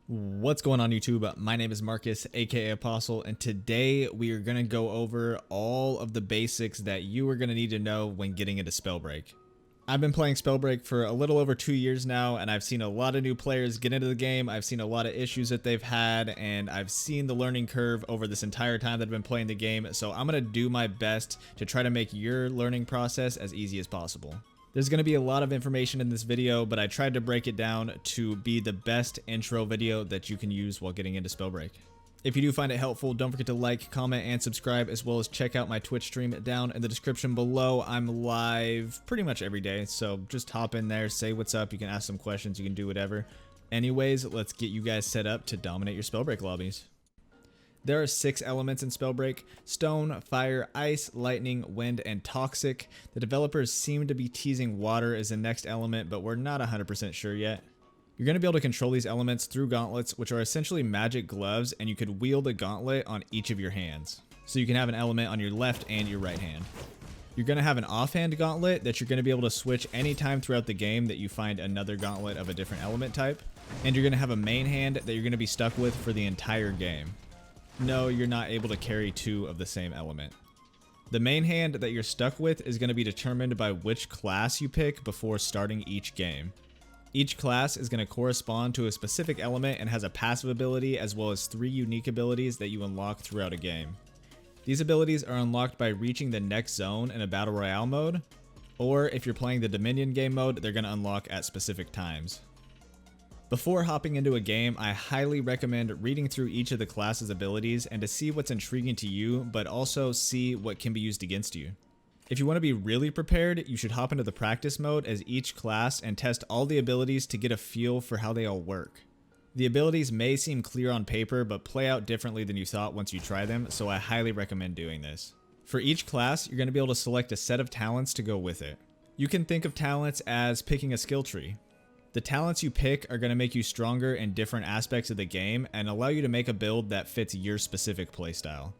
What's going on YouTube? My name is Marcus, aka Apostle, and today we are going to go over all of the basics that you are going to need to know when getting into Spellbreak. I've been playing Spellbreak for a little over 2 years now, and I've seen a lot of new players get into the game. I've seen a lot of issues that they've had, and I've seen the learning curve over this entire time that I've been playing the game, so I'm going to do my best to try to make your learning process as easy as possible. There's going to be a lot of information in this video, but I tried to break it down to be the best intro video that you can use while getting into Spellbreak. If you do find it helpful, don't forget to like, comment, and subscribe, as well as check out my Twitch stream down in the description below. I'm live pretty much every day, so just hop in there, say what's up, you can ask some questions, you can do whatever. Anyways, let's get you guys set up to dominate your Spellbreak lobbies. There are 6 elements in Spellbreak: stone, fire, ice, lightning, wind, and toxic. The developers seem to be teasing water as the next element, but we're not 100% sure yet. You're going to be able to control these elements through gauntlets, which are essentially magic gloves, and you could wield a gauntlet on each of your hands. So you can have an element on your left and your right hand. You're going to have an offhand gauntlet that you're going to be able to switch anytime throughout the game that you find another gauntlet of a different element type. And you're going to have a main hand that you're going to be stuck with for the entire game. No, you're not able to carry 2 of the same element. The main hand that you're stuck with is going to be determined by which class you pick before starting each game. Each class is going to correspond to a specific element and has a passive ability as well as 3 unique abilities that you unlock throughout a game. These abilities are unlocked by reaching the next zone in a Battle Royale mode, or if you're playing the Dominion game mode, they're going to unlock at specific times. Before hopping into a game, I highly recommend reading through each of the class's abilities and to see what's intriguing to you, but also see what can be used against you. If you want to be really prepared, you should hop into the practice mode as each class and test all the abilities to get a feel for how they all work. The abilities may seem clear on paper, but play out differently than you thought once you try them, so I highly recommend doing this. For each class, you're going to be able to select a set of talents to go with it. You can think of talents as picking a skill tree. The talents you pick are going to make you stronger in different aspects of the game and allow you to make a build that fits your specific playstyle.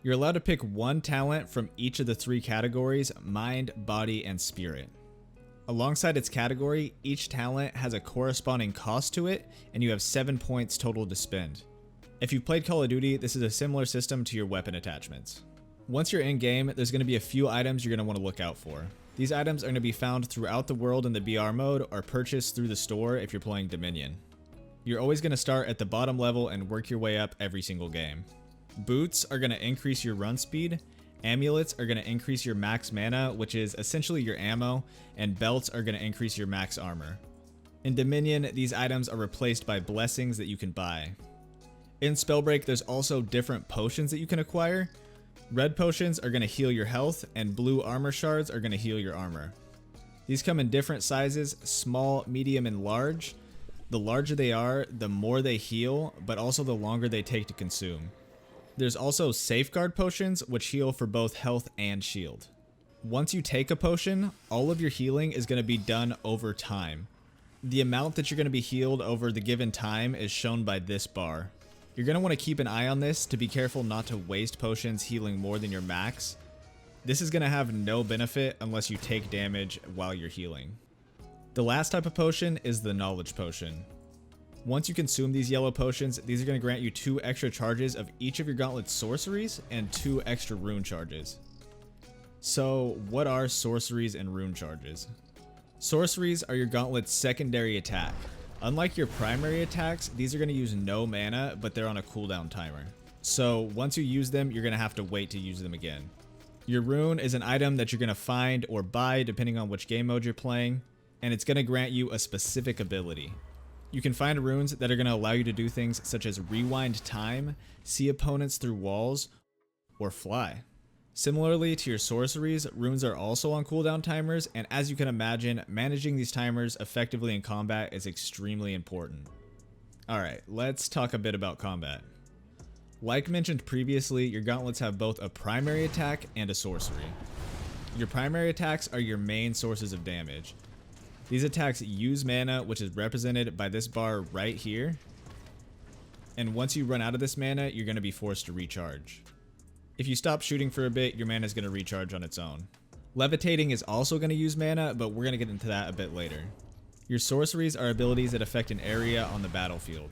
You're allowed to pick 1 talent from each of the 3 categories: mind, body, and spirit. Alongside its category, each talent has a corresponding cost to it, and you have 7 points total to spend. If you've played Call of Duty, this is a similar system to your weapon attachments. Once you're in game, there's going to be a few items you're going to want to look out for. These items are going to be found throughout the world in the BR mode or purchased through the store if you're playing Dominion. You're always going to start at the bottom level and work your way up every single game. Boots are going to increase your run speed, amulets are going to increase your max mana, which is essentially your ammo, and belts are going to increase your max armor. In Dominion, these items are replaced by blessings that you can buy. In Spellbreak, there's also different potions that you can acquire. Red potions are going to heal your health, and blue armor shards are going to heal your armor. These come in different sizes: small, medium, and large. The larger they are, the more they heal, but also the longer they take to consume. There's also safeguard potions, which heal for both health and shield. Once you take a potion, all of your healing is going to be done over time. The amount that you're going to be healed over the given time is shown by this bar. You're going to want to keep an eye on this to be careful not to waste potions healing more than your max. This is going to have no benefit unless you take damage while you're healing. The last type of potion is the knowledge potion. Once you consume these yellow potions, these are going to grant you 2 extra charges of each of your gauntlet's sorceries and 2 extra rune charges. So what are sorceries and rune charges? Sorceries are your gauntlet's secondary attack. Unlike your primary attacks, these are going to use no mana, but they're on a cooldown timer. So once you use them, you're going to have to wait to use them again. Your rune is an item that you're going to find or buy depending on which game mode you're playing, and it's going to grant you a specific ability. You can find runes that are going to allow you to do things such as rewind time, see opponents through walls, or fly. Similarly to your sorceries, runes are also on cooldown timers, and as you can imagine, managing these timers effectively in combat is extremely important. Alright, let's talk a bit about combat. Like mentioned previously, your gauntlets have both a primary attack and a sorcery. Your primary attacks are your main sources of damage. These attacks use mana, which is represented by this bar right here, and once you run out of this mana, you're going to be forced to recharge. If you stop shooting for a bit, your mana is going to recharge on its own. Levitating is also going to use mana, but we're going to get into that a bit later. Your sorceries are abilities that affect an area on the battlefield.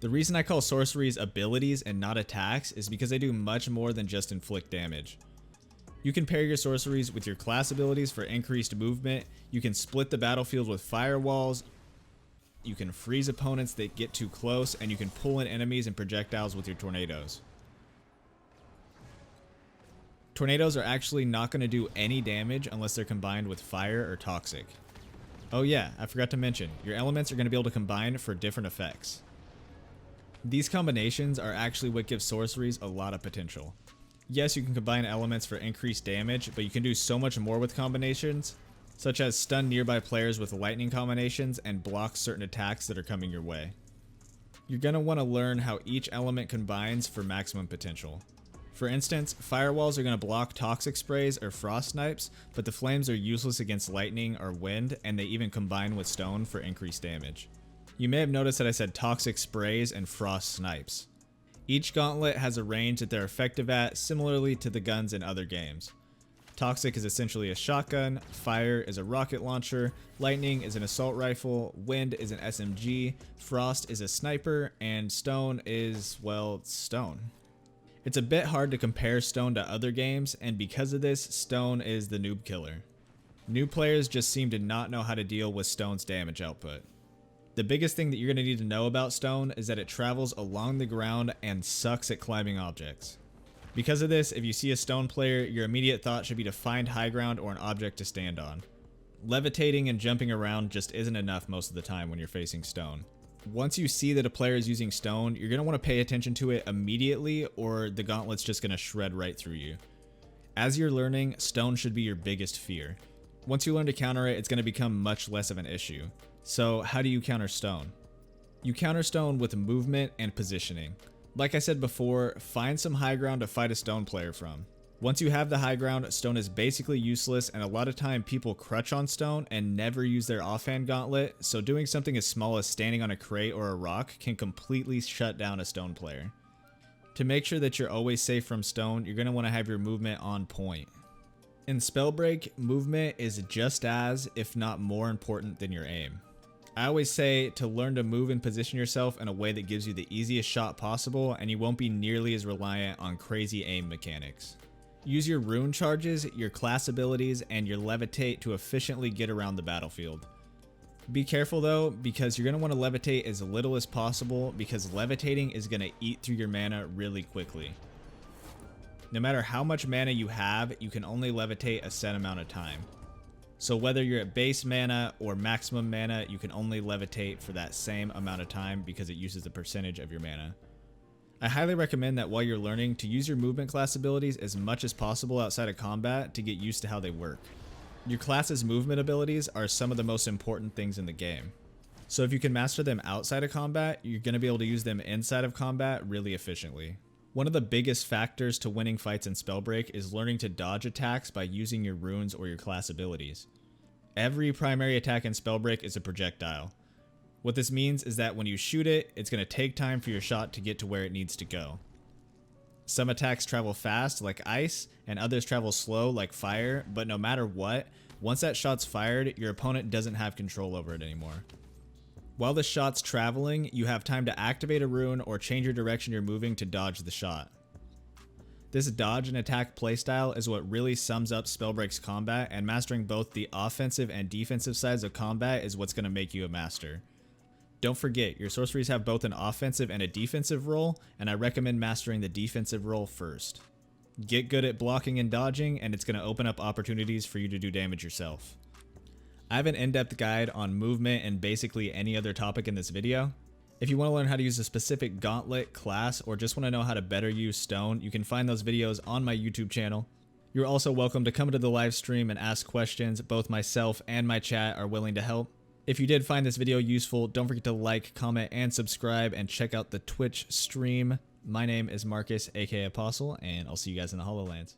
The reason I call sorceries abilities and not attacks is because they do much more than just inflict damage. You can pair your sorceries with your class abilities for increased movement, you can split the battlefield with firewalls, you can freeze opponents that get too close, and you can pull in enemies and projectiles with your tornadoes. Tornadoes are actually not going to do any damage unless they're combined with fire or toxic. Oh yeah, I forgot to mention, your elements are going to be able to combine for different effects. These combinations are actually what gives sorceries a lot of potential. Yes, you can combine elements for increased damage, but you can do so much more with combinations, such as stun nearby players with lightning combinations and block certain attacks that are coming your way. You're going to want to learn how each element combines for maximum potential. For instance, firewalls are going to block toxic sprays or frost snipes, but the flames are useless against lightning or wind, and they even combine with stone for increased damage. You may have noticed that I said toxic sprays and frost snipes. Each gauntlet has a range that they're effective at, similarly to the guns in other games. Toxic is essentially a shotgun, fire is a rocket launcher, lightning is an assault rifle, wind is an SMG, frost is a sniper, and stone is, well, stone. It's a bit hard to compare stone to other games, and because of this, stone is the noob killer. New players just seem to not know how to deal with stone's damage output. The biggest thing that you're going to need to know about stone is that it travels along the ground and sucks at climbing objects. Because of this, if you see a stone player, your immediate thought should be to find high ground or an object to stand on. Levitating and jumping around just isn't enough most of the time when you're facing stone. Once you see that a player is using stone, you're going to want to pay attention to it immediately, or the gauntlet's just going to shred right through you. As you're learning, stone should be your biggest fear. Once you learn to counter it, it's going to become much less of an issue. So how do you counter stone? You counter stone with movement and positioning. Like I said before, find some high ground to fight a stone player from. Once you have the high ground, stone is basically useless, and a lot of time people crutch on stone and never use their offhand gauntlet, so doing something as small as standing on a crate or a rock can completely shut down a stone player. To make sure that you're always safe from stone, you're going to want to have your movement on point. In Spellbreak, movement is just as, if not more important than your aim. I always say to learn to move and position yourself in a way that gives you the easiest shot possible, and you won't be nearly as reliant on crazy aim mechanics. Use your rune charges, your class abilities, and your levitate to efficiently get around the battlefield. Be careful though, because you're going to want to levitate as little as possible, because levitating is going to eat through your mana really quickly. No matter how much mana you have, you can only levitate a set amount of time. So whether you're at base mana or maximum mana, you can only levitate for that same amount of time because it uses the percentage of your mana. I highly recommend that while you're learning to use your movement class abilities as much as possible outside of combat to get used to how they work. Your class's movement abilities are some of the most important things in the game. So if you can master them outside of combat, you're going to be able to use them inside of combat really efficiently. One of the biggest factors to winning fights in Spellbreak is learning to dodge attacks by using your runes or your class abilities. Every primary attack in Spellbreak is a projectile. What this means is that when you shoot it, it's going to take time for your shot to get to where it needs to go. Some attacks travel fast, like ice, and others travel slow, like fire, but no matter what, once that shot's fired, your opponent doesn't have control over it anymore. While the shot's traveling, you have time to activate a rune or change your direction you're moving to dodge the shot. This dodge and attack playstyle is what really sums up Spellbreak's combat, and mastering both the offensive and defensive sides of combat is what's going to make you a master. Don't forget, your sorceries have both an offensive and a defensive role, and I recommend mastering the defensive role first. Get good at blocking and dodging, and it's going to open up opportunities for you to do damage yourself. I have an in-depth guide on movement and basically any other topic in this video. If you want to learn how to use a specific gauntlet, class, or just want to know how to better use stone, you can find those videos on my YouTube channel. You're also welcome to come to the live stream and ask questions. Both myself and my chat are willing to help. If you did find this video useful, don't forget to like, comment, and subscribe, and check out the Twitch stream. My name is Marcus, aka Apostle, and I'll see you guys in the HoloLands.